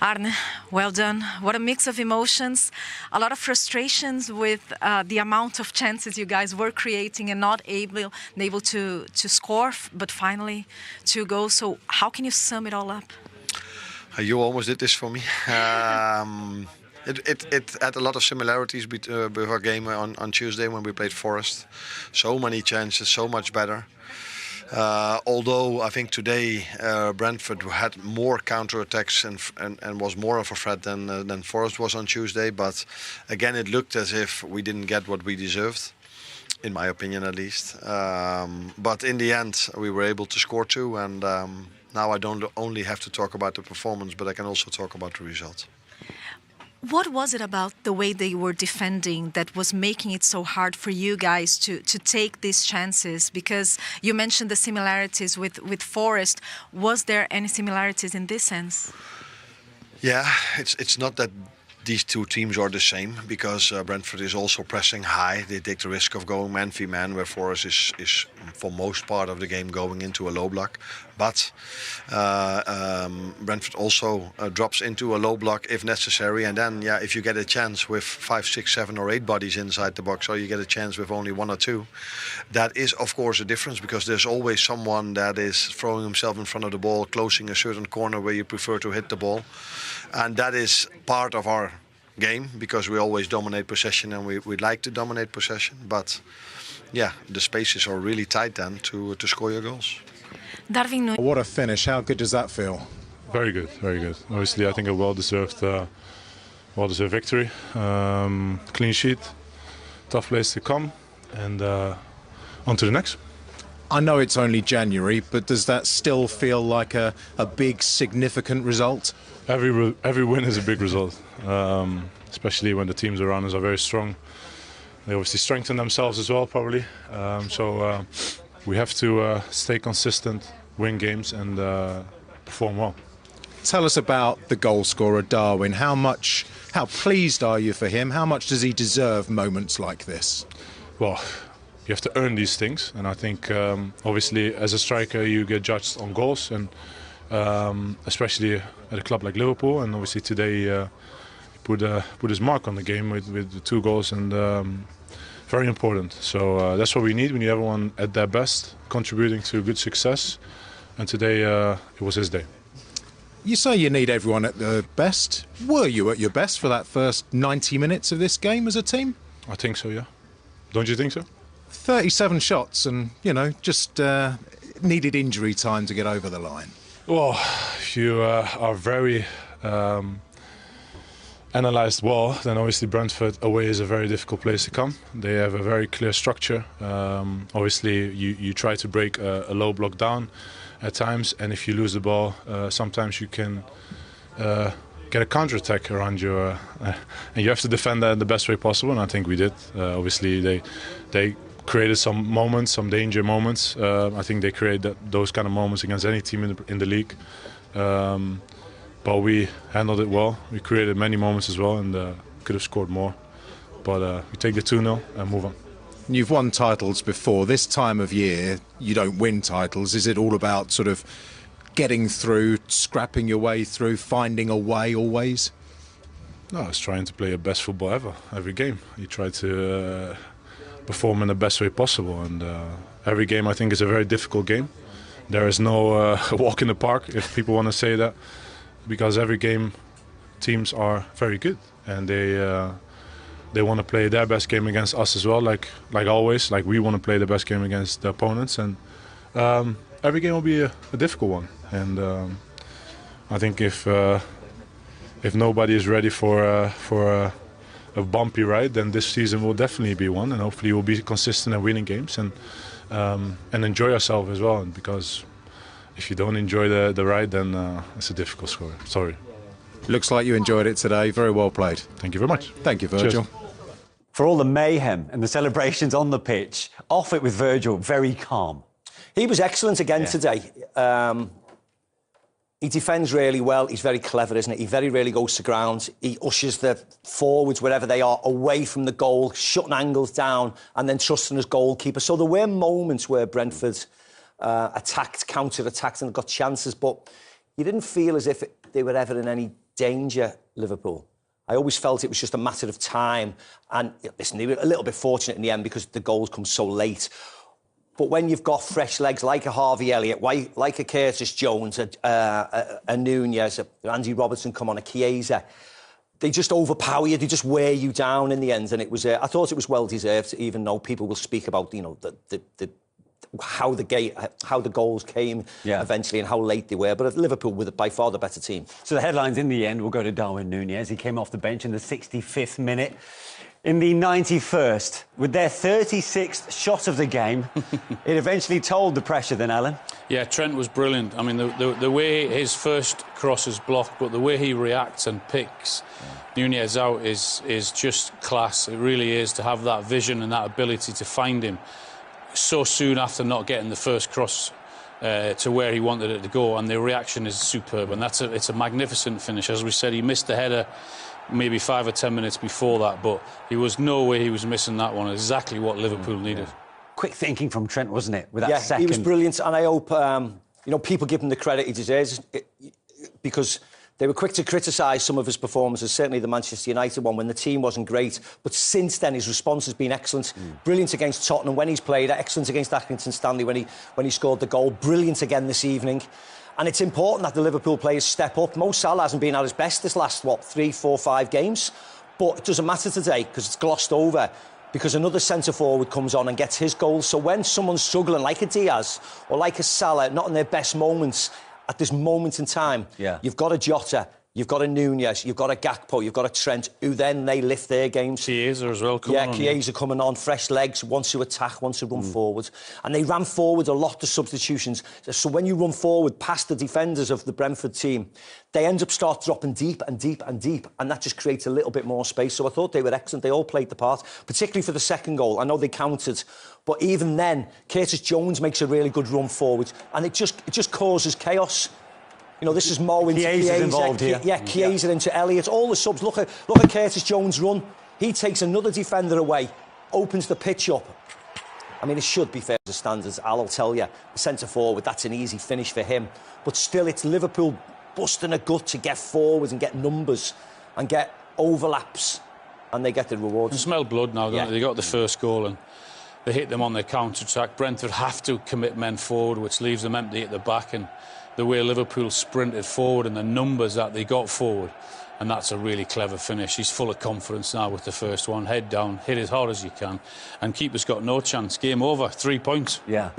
Arne, well done. What a mix of emotions, a lot of frustrations with the amount of chances you guys were creating and not able to score, but finally 2 goals. So how can you sum it all up? You almost did this for me. It had a lot of similarities with our game on Tuesday when we played Forest. So many chances, so much better. Although I think today Brentford had more counter-attacks and was more of a threat than Forest was on Tuesday. But again, it looked as if we didn't get what we deserved, in my opinion at least. But in the end, we were able to score 2. And now I don't only have to talk about the performance, but I can also talk about the result. What was it about the way they were defending that was making it so hard for you guys to take these chances? Because you mentioned the similarities with Forest. Was there any similarities in this sense? Yeah, it's not that these two teams are the same, because Brentford is also pressing high. They take the risk of going man v man, where Forest is for most part of the game going into a low block. But Brentford also drops into a low block if necessary. And then, yeah, if you get a chance with 5, 6, 7 or 8 bodies inside the box, or you get a chance with only 1 or 2, that is, of course, a difference, because there's always someone that is throwing himself in front of the ball, closing a certain corner where you prefer to hit the ball. And that is part of our game, because we always dominate possession and we like to dominate possession. But yeah, the spaces are really tight then to score your goals. Darwin Nunez. What a finish. How good does that feel? Very good, very good. Obviously, I think a well-deserved victory. Clean sheet, tough place to come, and on to the next. I know it's only January, but does that still feel like a big, significant result? Every win is a big result, especially when the teams around us are very strong. They obviously strengthen themselves as well, probably. So we have to stay consistent, win games, and perform well. Tell us about the goal scorer, Darwin. How pleased are you for him? How much does he deserve moments like this? Well, you have to earn these things, and I think obviously as a striker you get judged on goals, and especially at a club like Liverpool. And obviously today he put his mark on the game with the 2 goals, and very important. So that's what we need. We need everyone at their best, contributing to good success. And today it was his day. You say you need everyone at their best. Were you at your best for that first 90 minutes of this game as a team? I think so, yeah. Don't you think so? 37 shots and, just needed injury time to get over the line. Well, if you are very analysed well, then obviously Brentford away is a very difficult place to come. They have a very clear structure. Obviously, you try to break a low block down at times, and if you lose the ball, sometimes you can get a counter-attack around you, and you have to defend that in the best way possible, and I think we did. Obviously, they created some moments, some danger moments. I think they created those kind of moments against any team in the league. But we handled it well. We created many moments as well, and could have scored more. But we take the 2-0 and move on. You've won titles before. This time of year, you don't win titles. Is it all about sort of getting through, scrapping your way through, finding a way always? No, it's trying to play your best football ever, every game. You try to perform in the best way possible, and every game I think is a very difficult game. There is no walk in the park, if people want to say that, because every game teams are very good, and they want to play their best game against us as well, like always. Like we want to play the best game against the opponents, and every game will be a difficult one. And I think if nobody is ready for a bumpy ride, then this season will definitely be one, and hopefully we'll be consistent in winning games and enjoy ourselves as well. And because if you don't enjoy the ride, then it's a difficult score. Sorry. Looks like you enjoyed it today. Very well played. Thank you very much. Thank you, Virgil. Cheers. For all the mayhem and the celebrations on the pitch, off it with Virgil, very calm. He was excellent again today. He defends really well. He's very clever, isn't it? He very rarely goes to ground. He ushers the forwards, wherever they are, away from the goal, shutting angles down and then trusting his goalkeeper. So there were moments where Brentford attacked, counter-attacked and got chances, but you didn't feel as if they were ever in any danger, Liverpool. I always felt it was just a matter of time. And listen, they were a little bit fortunate in the end because the goals come so late. But when you've got fresh legs like a Harvey Elliott, like a Curtis Jones, a Nunez, a Andy Robertson come on, a Chiesa, they just overpower you. They just wear you down in the end. And it was, I thought it was well deserved, even though people will speak about, you know, how the goals came eventually and how late they were. But Liverpool were by far the better team. So the headlines in the end will go to Darwin Nunez. He came off the bench in the 65th minute. In the 91st, with their 36th shot of the game, it eventually told the pressure then, Alan. Yeah, Trent was brilliant. I mean, the way his first cross is blocked, but the way he reacts and picks Nunez out is just class. It really is, to have that vision and that ability to find him so soon after not getting the first cross to where he wanted it to go, and the reaction is superb, and it's a magnificent finish. As we said, he missed the header maybe 5 or 10 minutes before that, but he was no way he was missing that one. Exactly what Liverpool needed. Quick thinking from Trent, wasn't it? With that second. He was brilliant, and I hope people give him the credit he deserves, because they were quick to criticise some of his performances, certainly the Manchester United one when the team wasn't great. But since then, his response has been excellent. Brilliant against Tottenham when he's played, excellent against Accrington Stanley when he scored the goal. Brilliant again this evening. And it's important that the Liverpool players step up. Mo Salah hasn't been at his best this last, 3, 4, 5 games. But it doesn't matter today because it's glossed over, because another centre-forward comes on and gets his goal. So when someone's struggling, like a Diaz or like a Salah, not in their best moments, at this moment in time, you've got a Jota, you've got a Nunez, you've got a Gakpo, you've got a Trent, who then they lift their games. Chiesa as well coming on. Chiesa coming on, fresh legs, wants to attack, wants to run forward. And they ran forward a lot of substitutions. So when you run forward past the defenders of the Brentford team, they end up start dropping deep and deep and deep, and that just creates a little bit more space. So I thought they were excellent. They all played the part, particularly for the second goal. I know they countered, but even then, Curtis Jones makes a really good run forward, and it just causes chaos. You know, this is Mo into Chiesa involved here. Chiesa into Elliott. All the subs. Look at Curtis Jones' run. He takes another defender away, opens the pitch up. I mean, it should be fair to standards. I'll tell you, the centre forward, that's an easy finish for him. But still, it's Liverpool busting a gut to get forwards and get numbers and get overlaps, and they get the rewards. They smell blood now, don't they? They got the first goal and they hit them on their counter-attack. Brentford have to commit men forward, which leaves them empty at the back, and the way Liverpool sprinted forward and the numbers that they got forward, and that's a really clever finish. He's full of confidence now with the first one. Head down, hit as hard as you can, and keeper's got no chance. Game over, 3 points. Yeah.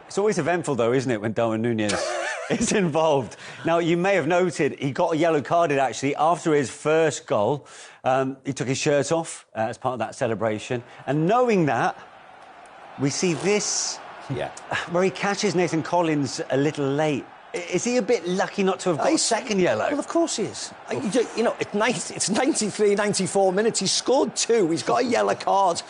It's always eventful, though, isn't it, when Darwin Nunez is involved? Now, you may have noted he got a yellow carded, actually, after his first goal. He took his shirt off as part of that celebration. And knowing that, we see this where he catches Nathan Collins a little late. Is he a bit lucky not to have got a second yellow? Well, of course he is. You know, it's 93, 94 minutes. He's scored 2. He's got a yellow card.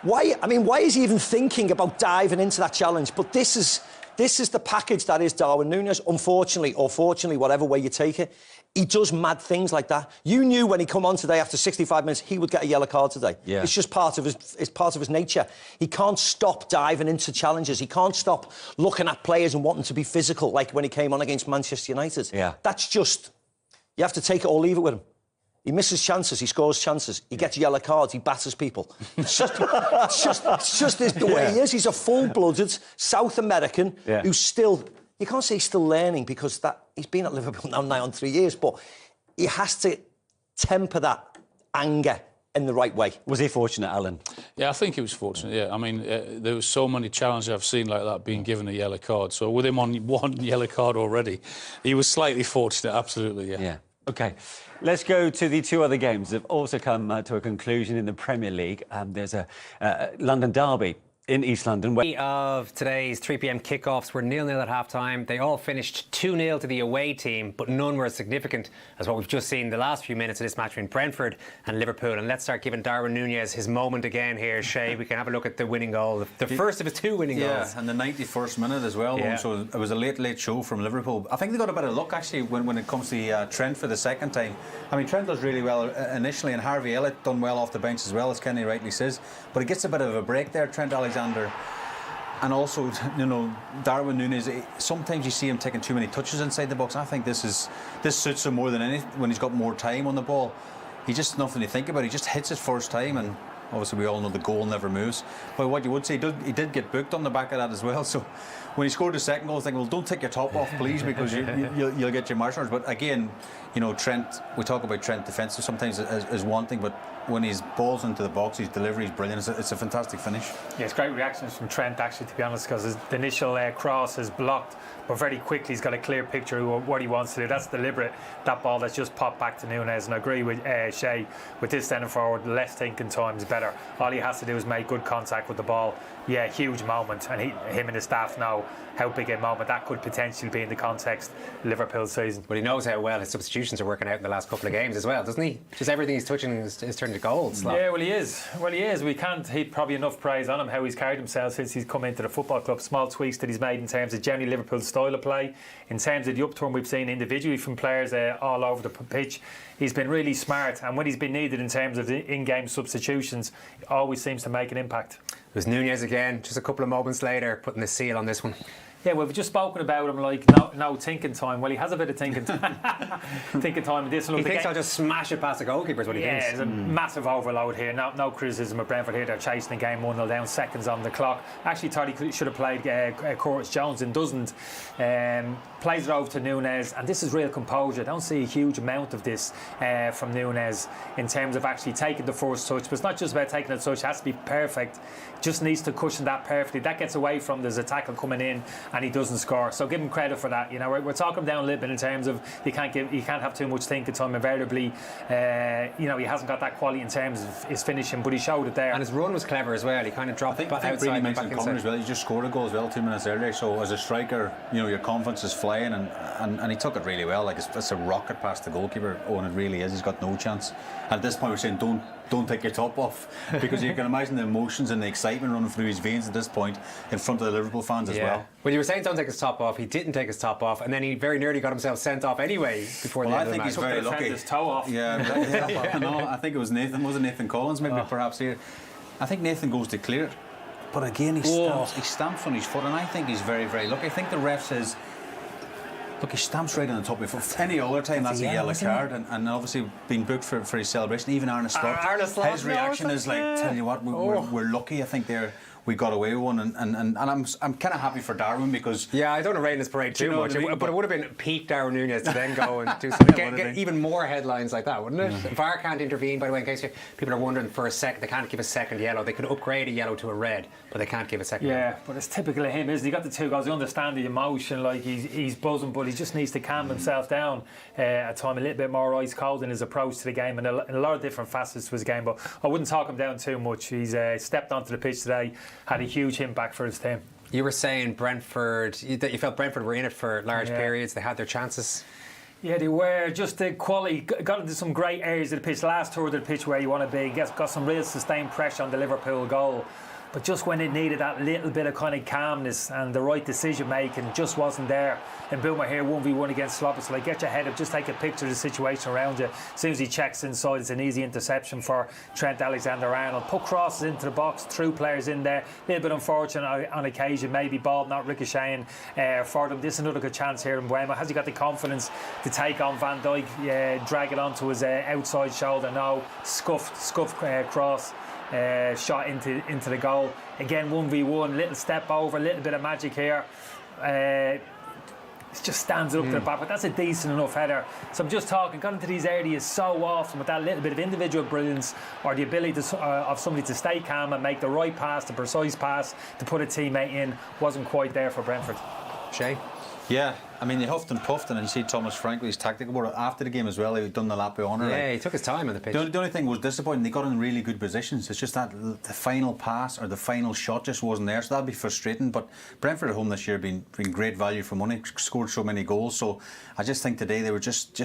Why is he even thinking about diving into that challenge? But this is the package that is Darwin Nunez. Unfortunately, or fortunately, whatever way you take it, he does mad things like that. You knew when he come on today after 65 minutes, he would get a yellow card today. Yeah. It's just part of his nature. He can't stop diving into challenges. He can't stop looking at players and wanting to be physical, like when he came on against Manchester United. Yeah. That's just, you have to take it or leave it with him. He misses chances, he scores chances, he gets yellow cards, he batters people. It's just the way he is. He's a full-blooded South American who's still... You can't say he's still learning, because he's been at Liverpool now nigh on 3 years, but he has to temper that anger in the right way. Was he fortunate, Alan? Yeah, I think he was fortunate, yeah. I mean, there was so many challenges I've seen like that being given a yellow card. So with him on one yellow card already, he was slightly fortunate, absolutely, yeah. OK, let's go to the 2 other games that have also come to a conclusion in the Premier League. There's a London derby in East London. Of today's 3 p.m. kickoffs were 0-0 at half-time. They all finished 2-0 to the away team, but none were as significant as what we've just seen the last few minutes of this match between Brentford and Liverpool. And let's start giving Darwin Nunez his moment again here, Shay. We can have a look at the winning goal, the first of his 2 winning goals. Yeah, and the 91st minute as well. Yeah. So it was a late show from Liverpool. I think they got a bit of luck, actually, when it comes to Trent for the second time. I mean, Trent does really well initially, and Harvey Elliott done well off the bench as well, as Kenny rightly says. But he gets a bit of a break there, Trent Alexander. And also, you know, Darwin Nunez, sometimes you see him taking too many touches inside the box. I think this suits him more than anything when he's got more time on the ball. He just nothing to think about. He just hits it first time, and obviously we all know the goal never moves. But what you would say, he did get booked on the back of that as well. So when he scored the second goal, I was thinking, well, don't take your top off, please, because you'll get your marchers. But again, you know, Trent, we talk about Trent defensive sometimes as one thing, but when he's balls into the box, his delivery is brilliant. It's a fantastic finish. Yeah, it's great reactions from Trent, actually, to be honest, because the initial cross is blocked, but very quickly he's got a clear picture of what he wants to do. That's deliberate, that ball that's just popped back to Nunez. And I agree with Shay, with this centre forward, less thinking time is better. All he has to do is make good contact with the ball. Yeah, huge moment, and him and his staff know how big a moment that could potentially be in the context of Liverpool season. But he knows how well his substitutions are working out in the last couple of games as well, doesn't he? Just everything he's touching is turning to goals. Yeah, well, he is. We can't heap probably enough praise on him, how he's carried himself since he's come into the football club. Small tweaks that he's made in terms of generally Liverpool's style of play, in terms of the upturn we've seen individually from players all over the pitch. He's been really smart, and when he's been needed in terms of the in-game substitutions, he always seems to make an impact. It was Nunez again, just a couple of moments later, putting the seal on this one. Yeah, well, we've just spoken about him, like, no thinking time. Well, he has a bit of thinking time. Thinking time in this one. He thinks I'll just smash it past the goalkeeper is what he thinks. Yeah, there's a massive overload here. No criticism of Brentford here. They're chasing the game 1-0 down, seconds on the clock. Actually thought he should have played Curtis Jones and doesn't. Plays it over to Nunez, and this is real composure. I don't see a huge amount of this from Nunez in terms of actually taking the first touch. But it's not just about taking the touch, it has to be perfect. Just needs to cushion that perfectly. That gets away from there's a tackle coming in and he doesn't score. So give him credit for that. You know, we're talking him down a little bit in terms of you can't have too much thinking time. Invariably, you know, he hasn't got that quality in terms of his finishing, but he showed it there. And his run was clever as well. He kind of dropped I think outside makes back it coming as well. He just scored a goal as well 2 minutes earlier. So as a striker, you know, your confidence is flying, and he took it really well. Like it's a rocket past the goalkeeper. Oh, and it really is. He's got no chance. And at this point, we're saying don't take your top off, because you can imagine the emotions and the excitement running through his veins at this point in front of the Liverpool fans as well. Well, you were saying don't take his top off. He didn't take his top off, and then he very nearly got himself sent off anyway before the end of the match. I think he's very lucky. His toe off. Yeah. No, I think it was Nathan. Was it Nathan Collins? Maybe perhaps here. I think Nathan goes to clear it, but again he stamps on his foot, and I think he's very, very lucky. I think the ref says, look, he stamps right on the top of your foot. Any other time, that's a yellow card, and obviously being booked for his celebration. Even Arne Slot, his reaction is like, tell you what, we're lucky. I think we got away with one, and I'm kind of happy for Darwin, because I don't want to rain this parade too much, but it would have been peak Darwin Nunez to then go and do something. Get even more headlines like that, wouldn't it? VAR can't intervene, by the way, in case people are wondering for a second. They can't give a second yellow. They could upgrade a yellow to a red, but they can't give a second yellow. Yeah, but it's typical of him, isn't he? He got the 2 goals. You understand the emotion, like he's buzzing, but he just needs to calm himself down at time, a little bit more ice cold in his approach to the game, and a lot of different facets to his game. But I wouldn't talk him down too much. He's stepped onto the pitch today, had a huge impact for his team. You were saying Brentford, that you felt Brentford were in it for large periods. They had their chances. Yeah, they were. Just the quality, got into some great areas of the pitch, last third of the pitch where you want to be, got some real sustained pressure on the Liverpool goal. But just when it needed that little bit of kind of calmness and the right decision making, just wasn't there. And Boomer here 1v1 against Sloppy. So like, get your head up, just take a picture of the situation around you. As soon as he checks inside, it's an easy interception for Trent Alexander-Arnold. Put crosses into the box, threw players in there. A little bit unfortunate on occasion, maybe ball not ricocheting for them. This is another good chance here in Buemo. Has he got the confidence to take on Van Dijk, drag it onto his outside shoulder? No, scuffed cross. Shot into the goal. Again, 1v1, little step over, a little bit of magic here. It just stands it up to the back, but that's a decent enough header. So I'm just talking, got into these areas so often with that little bit of individual brilliance, or the ability of somebody to stay calm and make the right pass, the precise pass to put a teammate in, wasn't quite there for Brentford. Shay? Yeah, I mean, he huffed and puffed, and you see Thomas Franklin's tactical, but after the game as well, he'd done the lap of honour. Yeah, he took his time on the pitch. The only thing was disappointing, they got in really good positions. It's just that the final pass or the final shot just wasn't there, so that'd be frustrating. But Brentford at home this year been great value for money, scored so many goals. So I just think today they were just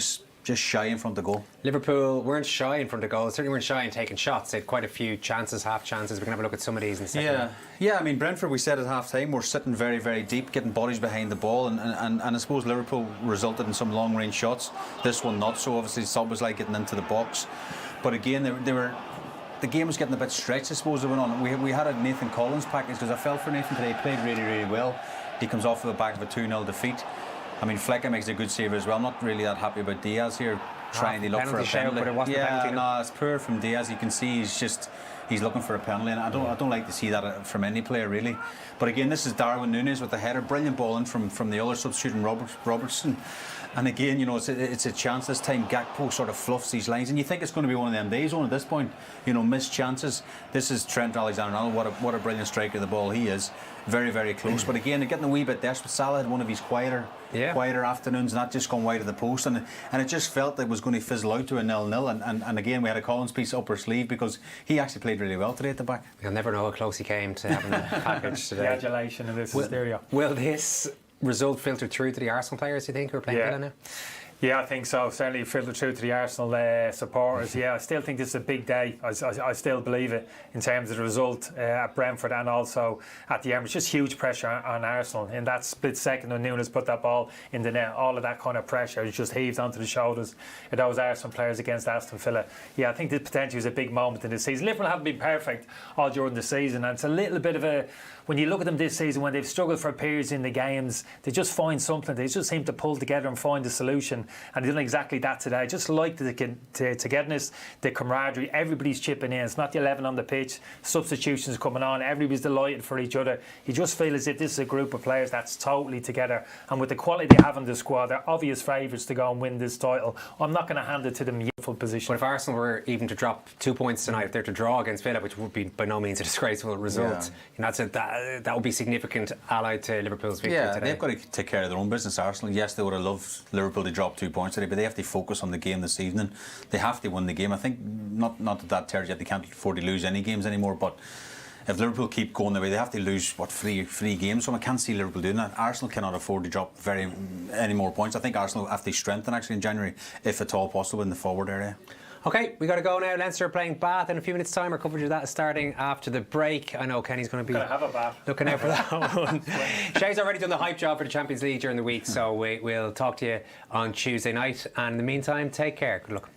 shy in front of goal. Liverpool weren't shy in front of goal, certainly weren't shy in taking shots. They had quite a few chances, half chances. We can have a look at some of these in a second. Yeah, I mean, Brentford, we said at half time, we're sitting very, very deep, getting bodies behind the ball, and I suppose Liverpool resulted in some long range shots. This one not so. Obviously Sob was like getting into the box, but again they were the game was getting a bit stretched, I suppose, it went on. We had a Nathan Collins package, because I felt for Nathan today. He played really, really well. He comes off the back of a 2-0 defeat. I mean, Flecker makes a good save as well. I'm not really that happy about Diaz here, trying to look for a penalty. But it wasn't a penalty, no, it's poor from Diaz. You can see he's looking for a penalty, and I don't like to see that from any player, really. But again, this is Darwin Nunez with the header, brilliant ball in from the other substitute, Robertson. And again, you know, it's a chance this time. Gakpo sort of fluffs these lines, and you think it's going to be one of them days on at this point. You know, missed chances. This is Trent Alexander-Arnold. What a brilliant striker of the ball he is. Very, very close. But again, they're getting a wee bit desperate. Salah had one of his quieter afternoons, not just gone wide of the post, and it just felt that it was going to fizzle out to a 0-0. And again, we had a Collins piece up our sleeve, because he actually played really well today at the back. You'll never know how close he came to having a package today. The adulation of this hysteria. Will this result filter through to the Arsenal players, do you think, who are playing Villa now? Yeah, I think so. Certainly filtered through to the Arsenal supporters. Yeah, I still think this is a big day. I still believe it in terms of the result at Brentford and also at the Emirates. Just huge pressure on Arsenal in that split second when Nunez put that ball in the net. All of that kind of pressure is just heaved onto the shoulders of those Arsenal players against Aston Villa. Yeah, I think this potentially is a big moment in this season. Liverpool haven't been perfect all during the season, and it's a little bit of a... When you look at them this season, when they've struggled for periods in the games, they just find something. They just seem to pull together and find a solution. And they've done exactly that today. I just like the togetherness, the camaraderie. Everybody's chipping in. It's not the 11 on the pitch. Substitutions coming on. Everybody's delighted for each other. You just feel as if this is a group of players that's totally together. And with the quality they have in the squad, they're obvious favourites to go and win this title. I'm not going to hand it to them in a position. But if Arsenal were even to drop 2 points tonight, if they're to draw against Villa, which would be by no means a disgraceful result, you know, that would be significant allied to Liverpool's victory today. They've got to take care of their own business, Arsenal. Yes, they would have loved Liverpool to drop 2 points today, but they have to focus on the game this evening. They have to win the game. I think not that tells you they can't afford to lose any games anymore, but if Liverpool keep going the way, they have to lose three games. So I can't see Liverpool doing that. Arsenal cannot afford to drop any more points. I think Arsenal have to strengthen actually in January, if at all possible, in the forward area. OK, we got to go now. Leinster are playing Bath in a few minutes' time. Our coverage of that is starting after the break. I know Kenny's going to be looking out for that one. Shay's already done the hype job for the Champions League during the week, so we'll talk to you on Tuesday night. And in the meantime, take care. Good luck.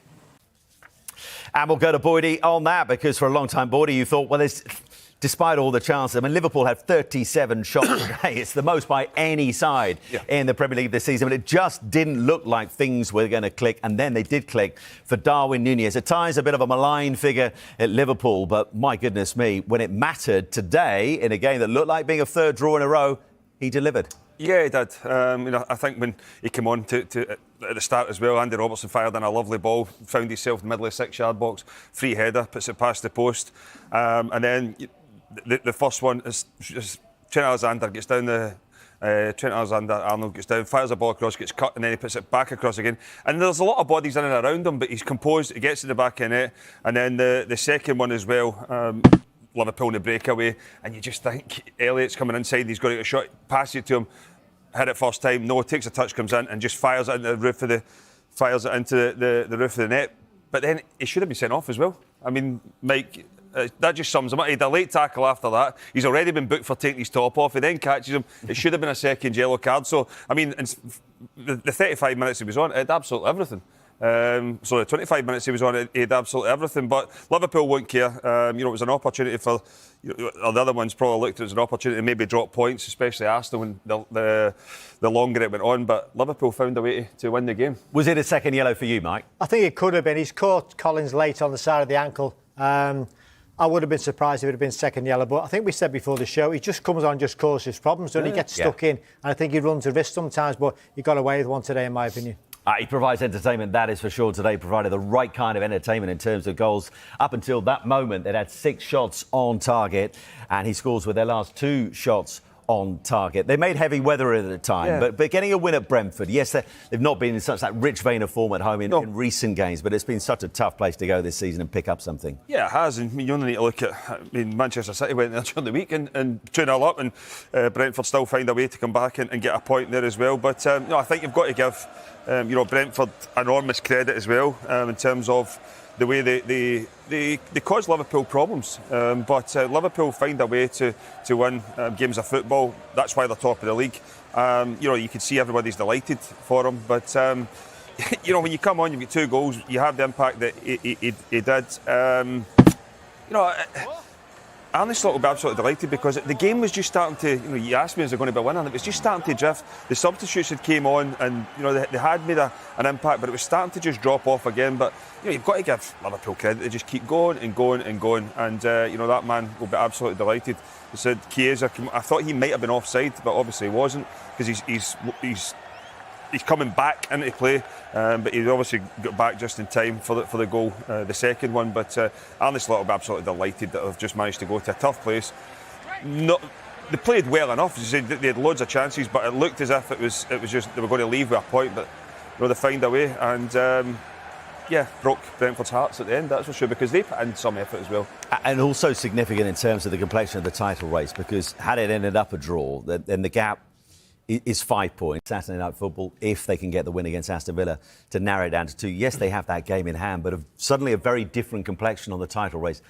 And we'll go to Boydie on that, because for a long time, Boydie, you thought, well, despite all the chances, I mean, Liverpool had 37 shots today. It's the most by any side in the Premier League this season. But it just didn't look like things were going to click. And then they did click for Darwin Nunez. At times, a bit of a malign figure at Liverpool. But my goodness me, when it mattered today in a game that looked like being a third draw in a row, he delivered. Yeah, he did. I think when he came on to at the start as well, Andy Robertson fired in a lovely ball, found himself in the middle of the 6-yard box, free header, puts it past the post. And then the first one is just Trent Alexander gets down Trent Alexander-Arnold gets down, fires a ball across, gets cut, and then he puts it back across again. And there's a lot of bodies in and around him, but he's composed, he gets to the back of the net. And then the second one as well, Liverpool in the breakaway, and you just think Elliott's coming inside, he's got to get a shot, pass it to him, hit it first time, no, takes a touch, comes in and just fires it into the roof of the roof of the net. But then he should have been sent off as well. I mean, Mike, that just sums him up. He had a late tackle after that. He's already been booked for taking his top off. He then catches him. It should have been a second yellow card. So, I mean, the 35 minutes he was on, it had absolutely everything. So the 25 minutes he was on, he had absolutely everything. But Liverpool won't care. It was an opportunity for... the other ones probably looked as an opportunity to maybe drop points, especially Arsenal when the longer it went on. But Liverpool found a way to win the game. Was it a second yellow for you, Mike? I think it could have been. He's caught Collins late on the side of the ankle. I would have been surprised if it had been second yellow, but I think we said before the show, he just comes on, just causes problems, doesn't he? Gets stuck in, and I think he runs a risk sometimes, but he got away with one today, in my opinion. He provides entertainment, that is for sure. Today provided the right kind of entertainment in terms of goals. Up until that moment, they'd had 6 shots on target, and he scores with their last 2 shots on target. They made heavy weather at the time, but getting a win at Brentford, yes, they've not been in such that rich vein of form at home in recent games, but it's been such a tough place to go this season and pick up something. Yeah, it has. And you only need to look at, Manchester City went there during the week and 2-0 up, and Brentford still find a way to come back and get a point there as well. But I think you've got to give Brentford enormous credit as well in terms of the way they cause Liverpool problems, but Liverpool find a way to win games of football. That's why they're top of the league. You can see everybody's delighted for them, but when you come on, you've got 2 goals, you have the impact that he did. you know, Arne Slot will be absolutely delighted because the game was just starting to, you know, you asked me, is it going to be a winner? And it was just starting to drift. The substitutes had came on and, you know, they had made an impact, but it was starting to just drop off again. But, you know, you've got to give Liverpool credit. They just keep going and going and going. And, you know, that man will be absolutely delighted. He said, Chiesa, I thought he might have been offside, but obviously he wasn't because he's coming back into play, but he obviously got back just in time for the goal, the second one. But Arne Slot will be absolutely delighted that they've just managed to go to a tough place. They played well enough. As you said, they had loads of chances, but it looked as if it was just they were going to leave with a point. But you know, they find a way, and broke Brentford's hearts at the end. That's for sure, because they put in some effort as well. And also significant in terms of the complexion of the title race, because had it ended up a draw, then the gap is 5 points. Saturday night football, if they can get the win against Aston Villa to narrow it down to 2. Yes, they have that game in hand, but suddenly a very different complexion on the title race.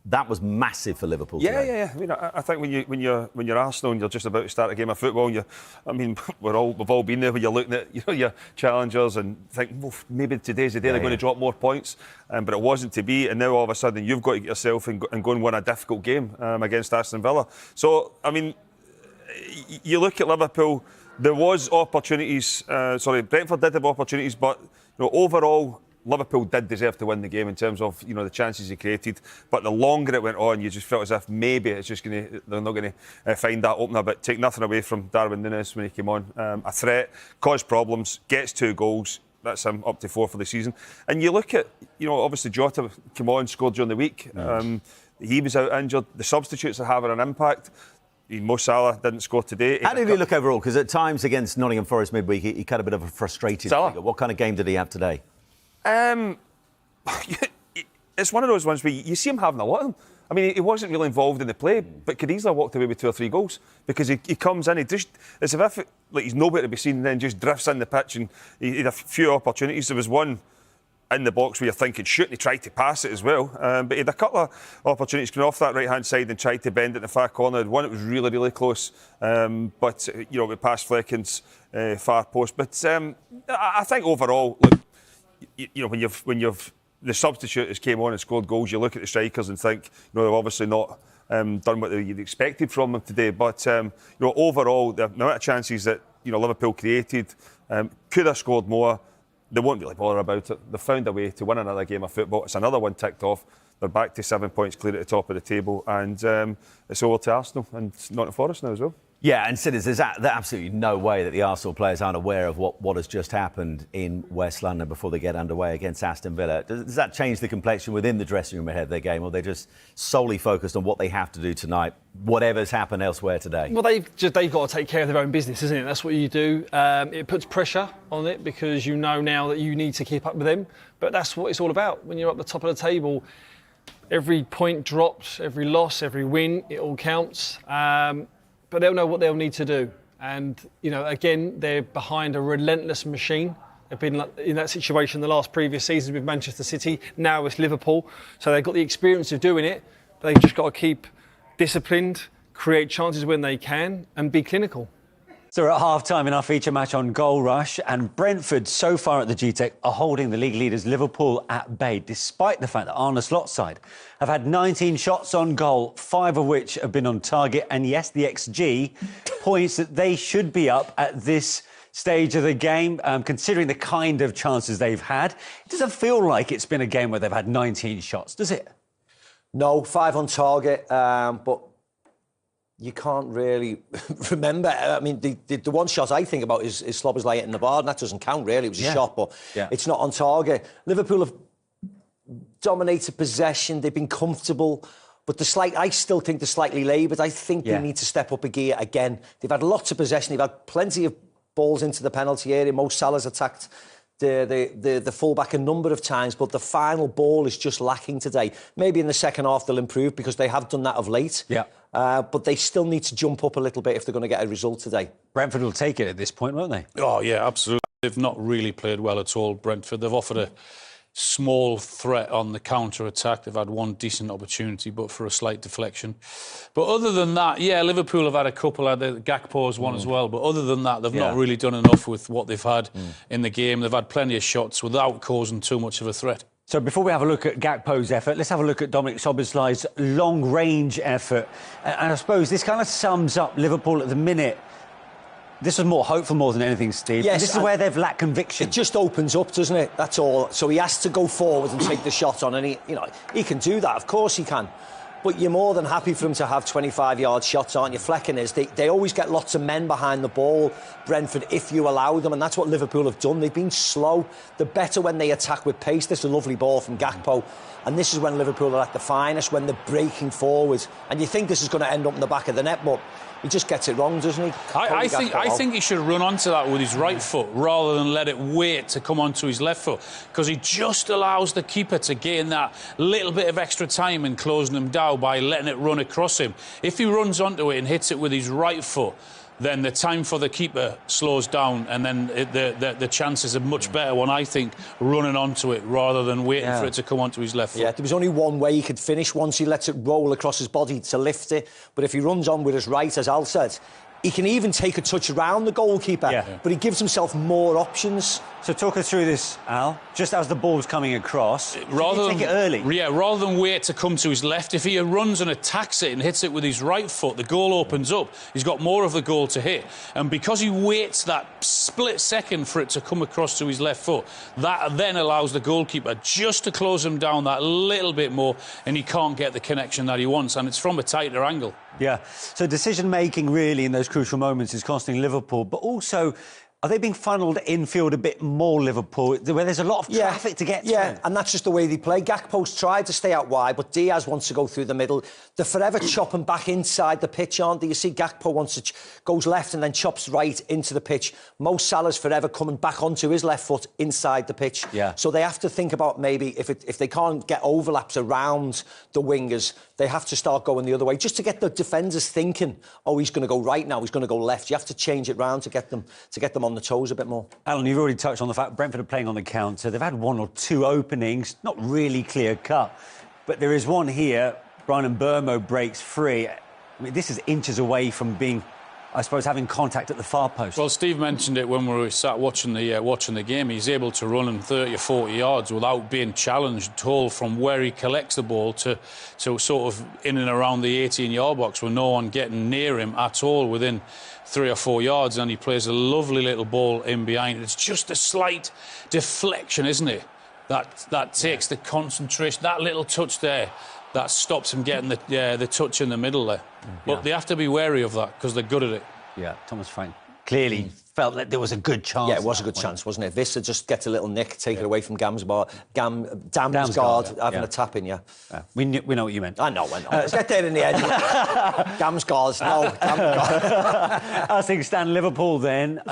That was massive for Liverpool. Yeah. I mean, I think when you're Arsenal and you're just about to start a game of football, we've all been there when you're looking at your challengers and think, well, maybe today's the day they're going to drop more points, but it wasn't to be. And now all of a sudden you've got to get yourself and go and win a difficult game against Aston Villa. So I mean, you look at Liverpool, there was opportunities. Brentford did have opportunities, but overall, Liverpool did deserve to win the game in terms of the chances they created. But the longer it went on, you just felt as if maybe they're not going to find that opener. But take nothing away from Darwin Nunez when he came on. A threat, caused problems, gets 2 goals. That's him up to 4 for the season. And you look at, obviously Jota came on, scored during the week. He was out injured. The substitutes are having an impact. Mo Salah didn't score today. How did he look overall? Because at times against Nottingham Forest midweek, he cut a bit of a frustrated figure. What kind of game did he have today? It's one of those ones where you see him having a lot of them. I mean, he wasn't really involved in the play, but could easily have walked away with 2 or 3 goals because he comes in, it's as if he's nowhere to be seen, and then just drifts in the pitch, and he had a few opportunities. There was one in the box where you're thinking, shoot, and he tried to pass it as well. But he had a couple of opportunities coming off that right-hand side and tried to bend it in the far corner. One that was really, really close, but we passed Flecken's far post. But I think overall, look, when you've the substitutes came on and scored goals, you look at the strikers and think, they've obviously not done what you'd expected from them today. But overall, the amount of chances that Liverpool created, could have scored more. They won't really bother about it. They've found a way to win another game of football. It's another one ticked off. They're back to 7 points clear at the top of the table, and it's over to Arsenal and Nottingham Forest now as well. Yeah, and Sidders, there's absolutely no way that the Arsenal players aren't aware of what has just happened in West London before they get underway against Aston Villa. Does that change the complexion within the dressing room ahead of their game, or they're just solely focused on what they have to do tonight, whatever's happened elsewhere today? Well, they've got to take care of their own business, isn't it? That's what you do. It puts pressure on it because you know now that you need to keep up with them. But that's what it's all about. When you're at the top of the table, every point drops, every loss, every win, it all counts. But they'll know what they'll need to do. And, again, they're behind a relentless machine. They've been in that situation the previous seasons with Manchester City. Now it's Liverpool. So they've got the experience of doing it, but they've just got to keep disciplined, create chances when they can, and be clinical. So we're at half-time in our feature match on Goal Rush, and Brentford, so far at the G-Tech, are holding the league leaders Liverpool at bay, despite the fact that Arne Slot's side have had 19 shots on goal, 5 of which have been on target, and yes, the XG points that they should be up at this stage of the game, considering the kind of chances they've had. It doesn't feel like it's been a game where they've had 19 shots, does it? No, 5 on target, but you can't really remember. I mean, the one shot I think about is Slobber's lay it in the bar, and that doesn't count really. It was a shot, but it's not on target. Liverpool have dominated possession. They've been comfortable, but I still think they're slightly laboured. I think they need to step up a gear again. They've had lots of possession. They've had plenty of balls into the penalty area. Mo Salah's attacked the fullback a number of times, but the final ball is just lacking today. Maybe in the second half they'll improve because they have done that of late. Yeah. But they still need to jump up a little bit if they're going to get a result today. Brentford will take it at this point, won't they? Oh, yeah, absolutely. They've not really played well at all, Brentford. They've offered a small threat on the counter-attack. They've had one decent opportunity, but for a slight deflection. But other than that, Liverpool have had a couple. Gakpo's one as well. But other than that, they've not really done enough with what they've had in the game. They've had plenty of shots without causing too much of a threat. So before we have a look at Gakpo's effort, let's have a look at Dominic Szoboszlai's long-range effort. And I suppose this kind of sums up Liverpool at the minute. This was more hopeful more than anything, Steve. Yes, this is where they've lacked conviction. It just opens up, doesn't it? That's all. So he has to go forward and take the shot on, and he can do that. Of course he can. But you're more than happy for him to have 25-yard shots, aren't you? Flecking is. They always get lots of men behind the ball, Brentford, if you allow them, and that's what Liverpool have done. They've been slow. They're better when they attack with pace. This is a lovely ball from Gakpo. And this is when Liverpool are at the finest, when they're breaking forward. And you think this is going to end up in the back of the net, but he just gets it wrong, doesn't he? I think he should run onto that with his right foot rather than let it wait to come onto his left foot, because he just allows the keeper to gain that little bit of extra time in closing him down by letting it run across him. If he runs onto it and hits it with his right foot, then the time for the keeper slows down, and then the chances are much better when, I think, running onto it rather than waiting for it to come onto his left foot. Yeah, there was only one way he could finish once he lets it roll across his body to lift it. But if he runs on with his right, as Al said, he can even take a touch around the goalkeeper, but he gives himself more options. So talk us through this, Al. Just as the ball's coming across, rather than take it early. Yeah, rather than wait to come to his left, if he runs and attacks it and hits it with his right foot, the goal opens up. He's got more of the goal to hit. And because he waits that split second for it to come across to his left foot, that then allows the goalkeeper just to close him down that little bit more, and he can't get the connection that he wants, and it's from a tighter angle. Yeah, so decision-making really in those crucial moments is costing Liverpool, but also, are they being funnelled infield a bit more, Liverpool, where there's a lot of traffic to get through? Yeah, and that's just the way they play. Gakpo's tried to stay out wide, but Diaz wants to go through the middle. They're forever chopping back inside the pitch, aren't they? You see Gakpo goes left and then chops right into the pitch. Mo Salah's forever coming back onto his left foot inside the pitch. Yeah. So they have to think about maybe if they can't get overlaps around the wingers, they have to start going the other way, just to get the defenders thinking, oh, he's going to go right now, he's going to go left. You have to change it round to get them on the toes a bit more. Alan, you've already touched on the fact Brentford are playing on the counter. They've had one or two openings, not really clear-cut, but there is one here. Brian Mbeumo breaks free. I mean, this is inches away from being, I suppose, having contact at the far post. Well, Steve mentioned it when we were sat watching the game. He's able to run in 30 or 40 yards without being challenged at all from where he collects the ball to sort of in and around the 18-yard box with no one getting near him at all within 3 or 4 yards, and he plays a lovely little ball in behind. It's just a slight deflection, isn't it? That takes the concentration, that little touch there, that stops him getting the touch in the middle there. But they have to be wary of that because they're good at it. Yeah, Thomas Frank clearly felt that there was a good chance. Yeah, it was a good chance, wasn't it? Vista just gets a little nick, take it away from Damsgaard having a tap in, We know what you meant. I know. Let's get there in the end. Damsgaard, no. As things stand, Liverpool then.